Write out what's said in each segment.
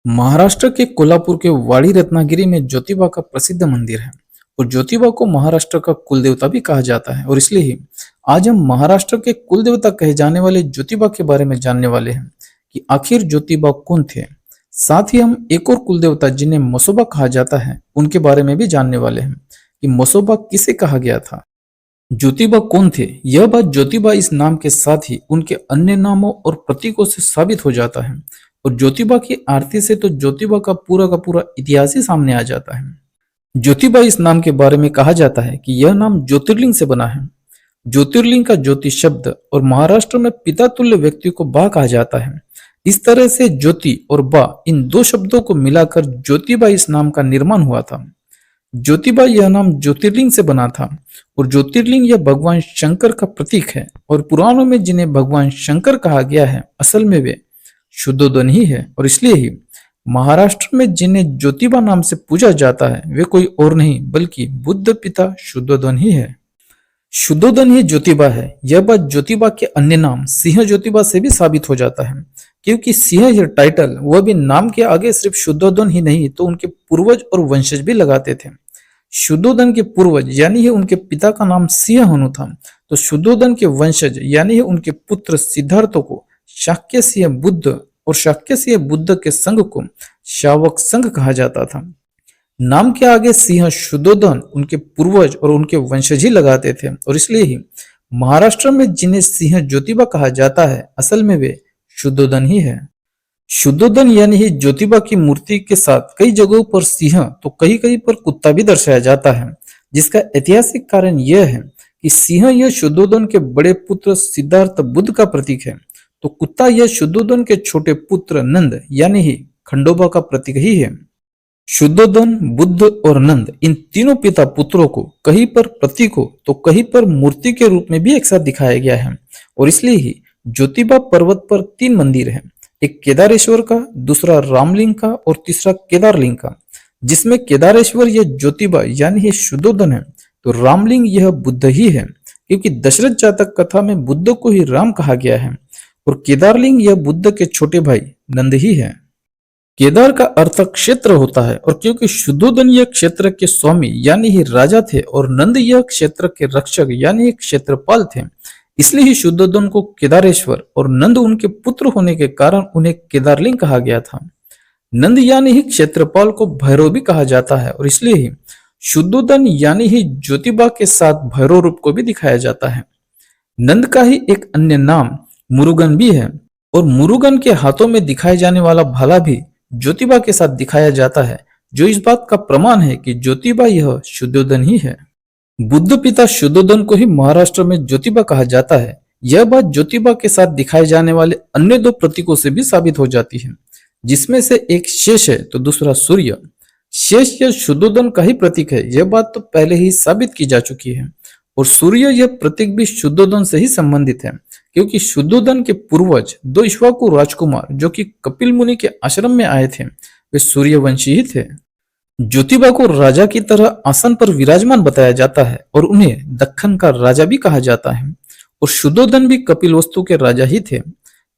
महाराष्ट्र के कोल्हापुर के वाड़ी रत्नागिरी में ज्योतिबा का प्रसिद्ध मंदिर है। और ज्योतिबा को महाराष्ट्र का कुल देवता भी कहा जाता है और इसलिए ही आज हम महाराष्ट्र के कुल देवता कहे जाने वाले ज्योतिबा के बारे में जानने वाले हैं कि आखिर ज्योतिबा कौन थे। साथ ही हम एक और कुल देवता जिन्हें मसोबा कहा जाता है उनके बारे में भी जानने वाले हैं कि मसोबा किसे कहा गया था। ज्योतिबा कौन थे, यह बात ज्योतिबा इस नाम के साथ ही उनके अन्य नामों और प्रतीकों से साबित हो जाता है। और ज्योतिबा की आरती से तो ज्योतिबा का पूरा इतिहास ही सामने आ जाता है। ज्योतिबा इस नाम के बारे में कहा जाता है कि यह नाम ज्योतिर्लिंग से बना है। ज्योतिर्लिंग का ज्योति शब्द और महाराष्ट्र में पिता तुल्य व्यक्ति को बा कहा जाता है। इस तरह से ज्योति और बा इन दो शब्दों को मिलाकर ज्योतिबा इस नाम का निर्माण हुआ था। ज्योतिबा यह नाम ज्योतिर्लिंग से बना था और ज्योतिर्लिंग यह भगवान शंकर का प्रतीक है। और पुराणों में जिन्हें भगवान शंकर कहा गया है असल में वे शुद्धोदन ही है। और इसलिए ही महाराष्ट्र में जिन्हें ज्योतिबा नाम से पूजा जाता है वे कोई और नहीं बल्कि बुद्ध पिता शुद्धोदन ही है। शुद्धोदन ही ज्योतिबा है। यह बात ज्योतिबा के अन्य नाम सिंह ज्योतिबा से भी साबित हो जाता है, क्योंकि सिंह यह टाइटल वह भी नाम के आगे सिर्फ शुद्धोदन ही नहीं तो उनके पूर्वज और वंशज भी लगाते थे। शुद्धोदन के पूर्वज यानी उनके पिता का नाम सिंह हनु था, तो शुद्धोदन के वंशज यानी उनके पुत्र सिद्धार्थ को शाक्य सिंह बुद्ध और शाक्य सिंह बुद्ध के संघ को शावक संघ कहा जाता था। नाम के आगे सिंह शुद्धोदन उनके पूर्वज और उनके वंशज ही लगाते थे और इसलिए ही महाराष्ट्र में जिन्हें सिंह ज्योतिबा कहा जाता है असल में वे शुद्धोदन ही है। शुद्धोदन यानी ही ज्योतिबा की मूर्ति के साथ कई जगहों पर सिंह तो कहीं कहीं पर कुत्ता भी दर्शाया जाता है, जिसका ऐतिहासिक कारण यह है कि सिंह यह शुद्धोदन के बड़े पुत्र सिद्धार्थ बुद्ध का प्रतीक है, तो कुत्ता यह शुद्धोदन के छोटे पुत्र नंद यानी ही खंडोबा का प्रतीक ही है। शुद्धोदन, बुद्ध और नंद इन तीनों पिता पुत्रों को कहीं पर प्रतीकों तो कहीं पर मूर्ति के रूप में भी एक साथ दिखाया गया है। और इसलिए ही ज्योतिबा पर्वत पर तीन मंदिर हैं, एक केदारेश्वर का, दूसरा रामलिंग का और तीसरा केदारलिंग का। जिसमें केदारेश्वर यह ज्योतिबा यानी ये शुद्धोदन है, तो रामलिंग यह बुद्ध ही है, क्योंकि दशरथ जातक कथा में बुद्ध को ही राम कहा गया है। और केदारलिंग यह बुद्ध के छोटे भाई नंद ही है। केदार का अर्थ क्षेत्र होता है और क्योंकि शुद्धोदन यह क्षेत्र के स्वामी यानी ही राजा थे और नंद यह क्षेत्र के रक्षक यानी क्षेत्रपाल थे, इसलिए ही शुद्धोदन को केदारेश्वर और नंद उनके पुत्र होने के कारण उन्हें केदारलिंग कहा गया था। नंद यानी ही क्षेत्रपाल को भैरव भी कहा जाता है और इसलिए ही शुद्धोदन यानी ही ज्योतिबा के साथ भैरव रूप को भी दिखाया जाता है। नंद का ही एक अन्य नाम मुरुगन भी है और मुरुगन के हाथों में दिखाए जाने वाला भाला भी ज्योतिबा के साथ दिखाया जाता है, जो इस बात का प्रमाण है कि ज्योतिबा यह शुद्धोदन ही है। बुद्ध पिता शुद्धोदन को ही महाराष्ट्र में ज्योतिबा कहा जाता है। यह बात ज्योतिबा के साथ दिखाए जाने वाले अन्य दो प्रतीकों से भी साबित हो जाती है, जिसमें से एक शेष है तो दूसरा सूर्य। शेष यह शुद्धोदन का ही प्रतीक है, यह बात तो पहले ही साबित की जा चुकी है। और सूर्य यह प्रतीक भी शुद्धोदन से ही संबंधित है, क्योंकि शुद्धोदन के पूर्वज दो इक्ष्वाकु राजकुमार जो कि कपिल मुनि के आश्रम में आए थे वे सूर्यवंशी ही थे। ज्योतिबा को राजा की तरह आसन पर विराजमान बताया जाता है और उन्हें दक्खन का राजा भी कहा जाता है। और शुद्धोदन भी कपिलवस्तु के राजा ही थे।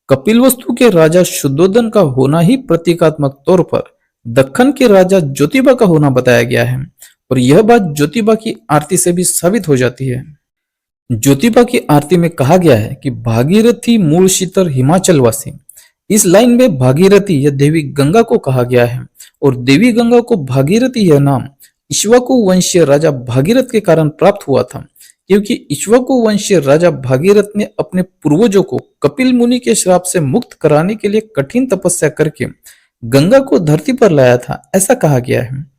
कपिलवस्तु के राजा शुद्धोदन का होना ही प्रतीकात्मक तौर पर दक्खन के राजा ज्योतिबा का होना बताया गया है। और यह बात ज्योतिबा की आरती से भी साबित हो जाती है। ज्योतिबा की आरती में कहा गया है कि भागीरथी मूल शीतर हिमाचल वासी। इस लाइन में भागीरथी यह देवी गंगा को कहा गया है और देवी गंगा को भागीरथी यह नाम इक्ष्वाकु वंशीय राजा भागीरथ के कारण प्राप्त हुआ था, क्योंकि इक्ष्वाकु वंशीय राजा भागीरथ ने अपने पूर्वजों को कपिल मुनि के श्राप से मुक्त कराने के लिए कठिन तपस्या करके गंगा को धरती पर लाया था, ऐसा कहा गया है।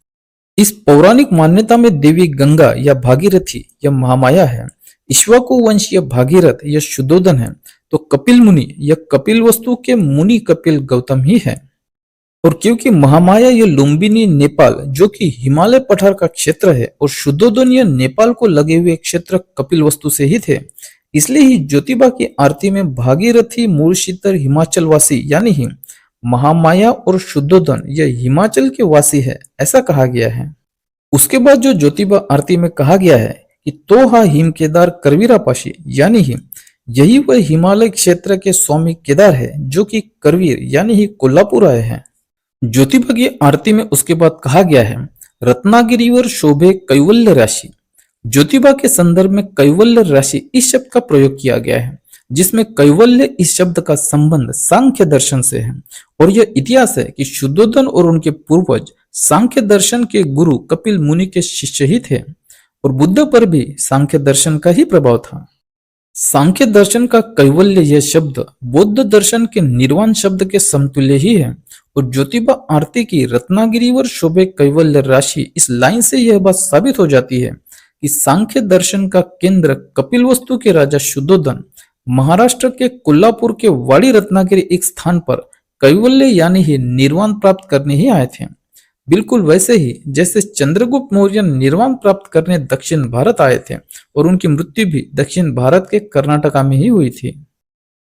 इस पौराणिक मान्यता में देवी गंगा या भागीरथी यह महामाया है, इक्ष्वाकु वंशीय भागीरथ यह शुद्धोदन है, तो कपिल मुनि यह कपिल वस्तु के मुनि कपिल गौतम ही है। और क्योंकि महामाया यह लुम्बिनी नेपाल जो कि हिमालय पठार का क्षेत्र है और शुद्धोदन यह नेपाल को लगे हुए क्षेत्र कपिल वस्तु से ही थे, इसलिए ही ज्योतिबा की आरती में भागीरथी मूल शीतर हिमाचल वासी यानी ही महामाया और शुद्धोदन यह हिमाचल के वासी है, ऐसा कहा गया है। उसके बाद जो ज्योतिबा आरती में कहा गया है कि तो हा हिम केदार करवीरा पाशी, यानी ही यही वह हिमालय क्षेत्र के स्वामी केदार है जो कि करवीर यानी ही कोल्हापुर आए हैं। ज्योतिबा की आरती में उसके बाद कहा गया है, रत्नागिरीवर शोभे कैवल्य राशि। ज्योतिबा के संदर्भ में कैवल्य राशि इस शब्द का प्रयोग किया गया है, जिसमें कैवल्य इस शब्द का संबंध सांख्य दर्शन से है। और यह इतिहास है कि शुद्धोधन और उनके पूर्वज सांख्य दर्शन के गुरु कपिल मुनि के शिष्य ही थे, और बुद्ध पर भी सांख्य दर्शन का ही प्रभाव था। सांख्य दर्शन का कैवल्य यह शब्द बौद्ध दर्शन के निर्वाण शब्द के समतुल्य ही है। और ज्योतिबा आरती की रत्नागिरीवर शोभे कैवल्य राशि इस लाइन से यह बात साबित हो जाती है कि सांख्य दर्शन का केंद्र कपिलवस्तु के राजा शुद्धोधन महाराष्ट्र के कोल्हापुर के वाड़ी रत्नागिरी एक स्थान पर कैवल्य यानी ही निर्वाण प्राप्त करने ही आए थे। बिल्कुल वैसे ही जैसे चंद्रगुप्त मौर्य निर्वाण प्राप्त करने दक्षिण भारत आए थे और उनकी मृत्यु भी दक्षिण भारत के कर्नाटका में ही हुई थी।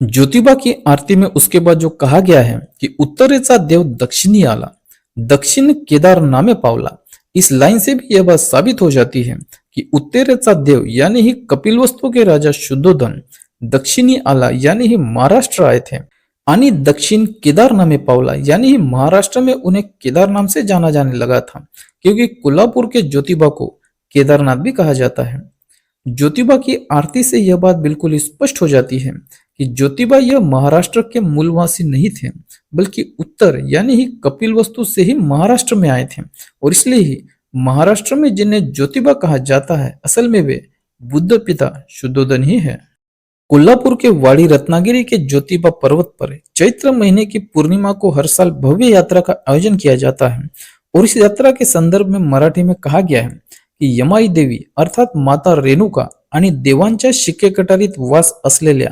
ज्योतिबा की आरती में उसके बाद जो कहा गया है कि उत्तरेचा देव दक्षिणी आला, दक्षिण केदार नामे पावला, इस लाइन से भी यह बात साबित हो जाती है कि उत्तरेचा देव यानी ही कपिलवस्तु के राजा शुद्धोधन दक्षिणी आला यानी ही महाराष्ट्र आए थे। आणि दक्षिण केदार नामे पावला यानी ही महाराष्ट्र में उन्हें केदार नाम से जाना जाने लगा था, क्योंकि कोल्हापुर के ज्योतिबा को केदारनाथ भी कहा जाता है। ज्योतिबा की आरती से यह बात बिल्कुल स्पष्ट हो जाती है कि ज्योतिबा यह महाराष्ट्र के मूलवासी नहीं थे, बल्कि उत्तर यानी ही कपिलवस्तु से ही महाराष्ट्र में आए थे। और इसलिए ही महाराष्ट्र में जिन्हें ज्योतिबा कहा जाता है, असल में वे बुद्ध पिता शुद्धोधन ही है। कोल्हापुर के वाड़ी रत्नागिरी के ज्योतिबा पर्वत पर चैत्र महीने की पूर्णिमा को हर साल भव्य यात्रा का आयोजन किया जाता है। और इस यात्रा के संदर्भ में मराठी में कहा गया है की यमाई देवी अर्थात माता रेणुका आणि देवांच्या शिकेकटारीत वास असलेल्या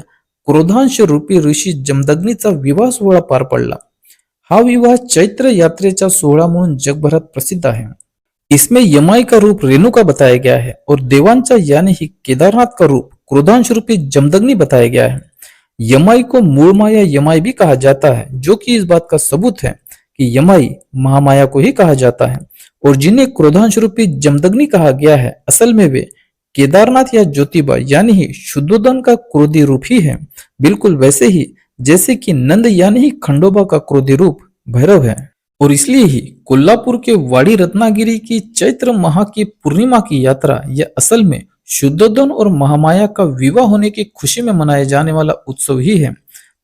क्रोधांश रूपी ऋषी जमदग्नीचा विवाह सोहळा पार पडला। हा विवाह चैत्र यात्रेचा सोहळा म्हणून जगभरात प्रसिद्ध आहे। इसमें यमाई का रूप रेणुका बताया गया है और देवांचा यानी ही केदारनाथ का रूप क्रोधांश रूपी जमदग्नि बताया गया है। यमाई को मूल माया यमाई भी कहा जाता है, जो कि इस बात का सबूत है कि यमाई महामाया को ही कहा जाता है। और जिन्हें क्रोधांश रूपी जमदग्नि कहा गया है, असल में वे केदारनाथ या ज्योतिबा यानी ही शुद्धोधन का क्रोधी रूप ही है, बिल्कुल वैसे ही जैसे कि नंद यानी ही खंडोबा का क्रोधी रूप भैरव है। और इसलिए ही कोल्हापुर के वाड़ी रत्नागिरी की चैत्र माह की पूर्णिमा की यात्रा यह असल में शुद्धोधन और महामाया का विवाह होने की खुशी में मनाया जाने वाला उत्सव ही है।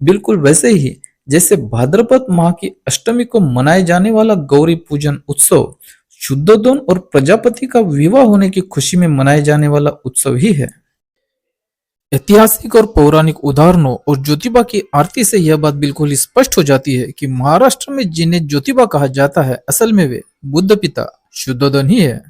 बिल्कुल वैसे ही जैसे भाद्रपद माह की अष्टमी को मनाए जाने वाला गौरी पूजन उत्सव शुद्धोधन और प्रजापति का विवाह होने की खुशी में मनाए जाने वाला उत्सव ही है। ऐतिहासिक और पौराणिक उदाहरणों और ज्योतिबा की आरती से यह बात बिल्कुल स्पष्ट हो जाती है कि महाराष्ट्र में जिन्हें ज्योतिबा कहा जाता है, असल में वे बुद्ध पिता शुद्धोधन ही है।